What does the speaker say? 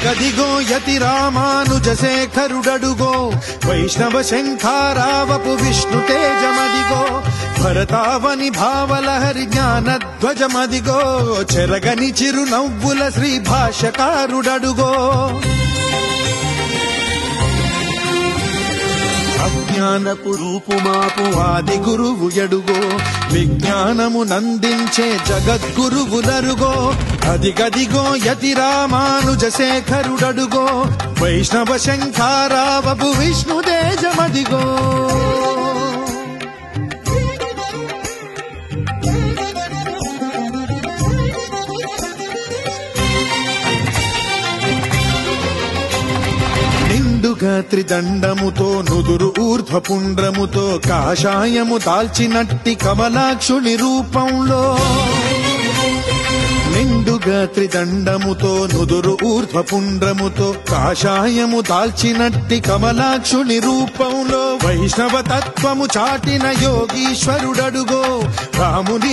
అదిగదిగో యతి రామానుజ శేఖరుడడుగో వైష్ణవ శంఖారావపు విష్ణు తేజమదిగో భరతావని భావలహరి జ్ఞానధ్వజమదిగో చెరగని చిరునవ్వుల శ్రీ భాష్యకారుడడుగో అజ్ఞానపు రూపుమాపు ఆది గురువు ఎడుగో విజ్ఞానము నందించే జగద్గురువులరుగో అదిగదిగో యతి రామానుజ శేఖరుడడుగో వైష్ణవ శంఖారావపు విష్ణు తేజమదిగో నిండుగా త్రిదండముతో నుదురు ఊర్ధ్వపుండ్రముతో కాషాయము దాల్చినట్టి కమలాక్షుని రూపంలో నిండుగా త్రిదండముతో నుదురు ఊర్ధ్వపుండ్రముతో కాషాయము దాల్చినట్టి కమలాక్షుని రూపంలో వైష్ణవ తత్వము చాటిన యోగీశ్వరుడడుగో రాముని